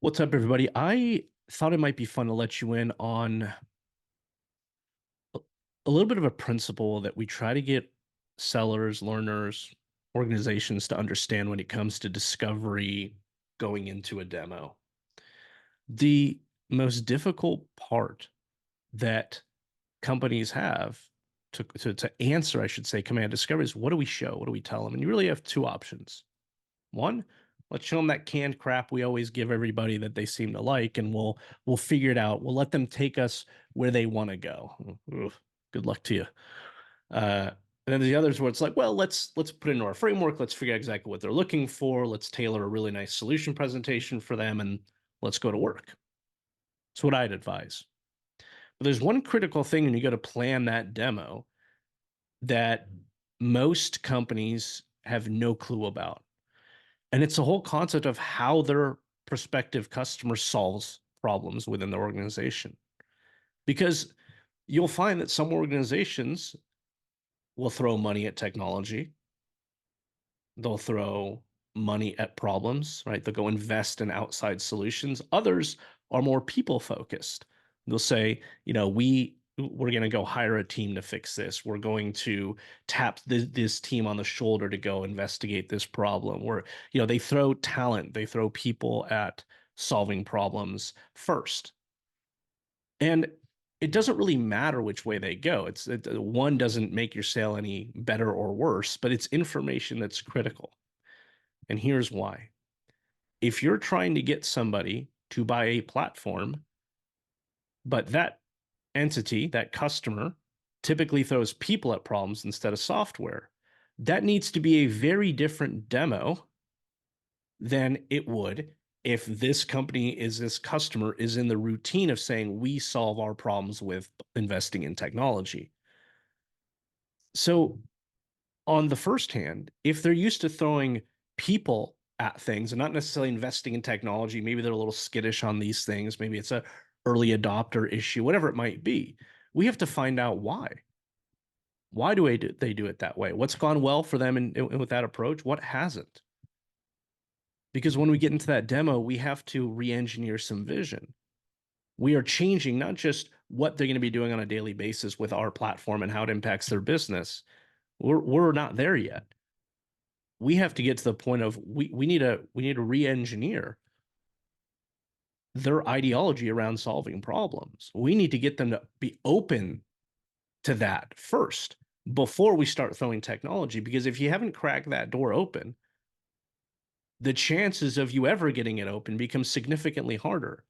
What's up, everybody? I thought it might be fun to let you in on a little bit of a principle that we try to get sellers, learners, organizations to understand when it comes to discovery going into a demo. The most difficult part that companies have to answer, I should say, command discovery is what do we show? What do we tell them? And you really have two options. One, let's show them that canned crap we always give everybody that they seem to like, and we'll figure it out. We'll let them take us where they want to go. Oof, good luck to you. And then the others where it's like, well, let's put it into our framework. Let's figure out exactly what they're looking for. Let's tailor a really nice solution presentation for them, and let's go to work. That's what I'd advise. But there's one critical thing when you go to plan that demo that most companies have no clue about. And it's the whole concept of how their prospective customer solves problems within the organization. Because you'll find that some organizations will throw money at technology, they'll throw money at problems, right? They'll go invest in outside solutions. Others are more people focused. They'll say, we're going to go hire a team to fix this. We're going to tap this team on the shoulder to go investigate this problem. They throw talent, they throw people at solving problems first. And it doesn't really matter which way they go. One doesn't make your sale any better or worse, but it's information that's critical. And here's why. If you're trying to get somebody to buy a platform, but that entity, that customer, typically throws people at problems instead of software, that needs to be a very different demo than it would if this customer is in the routine of saying, we solve our problems with investing in technology. So, on the first hand, if they're used to throwing people at things and not necessarily investing in technology, maybe they're a little skittish on these things, maybe it's a early adopter issue, whatever it might be. We have to find out why. Why do they do it that way? What's gone well for them with that approach? What hasn't? Because when we get into that demo, we have to re-engineer some vision. We are changing not just what they're going to be doing on a daily basis with our platform and how it impacts their business. We're not there yet. We have to get to the point of we need to re-engineer their ideology around solving problems. We need to get them to be open to that first before we start throwing technology. Because if you haven't cracked that door open, the chances of you ever getting it open become significantly harder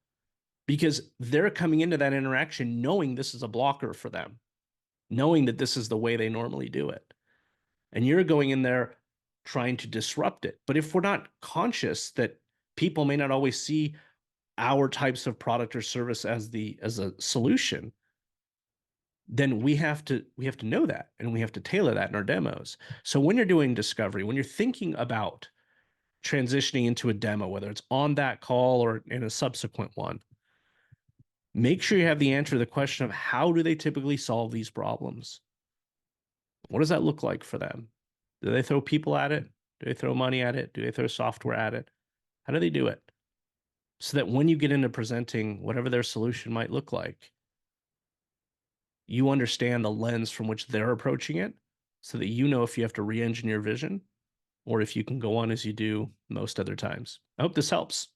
because they're coming into that interaction knowing this is a blocker for them, knowing that this is the way they normally do it. And you're going in there trying to disrupt it. But if we're not conscious that people may not always see our types of product or service as a solution, then we have to know that, and we have to tailor that in our demos. So when you're doing discovery, when you're thinking about transitioning into a demo, whether it's on that call or in a subsequent one, make sure you have the answer to the question of how do they typically solve these problems? What does that look like for them? Do they throw people at it? Do they throw money at it? Do they throw software at it? How do they do it? So that when you get into presenting whatever their solution might look like, you understand the lens from which they're approaching it so that you know if you have to re-engineer vision or if you can go on as you do most other times. I hope this helps.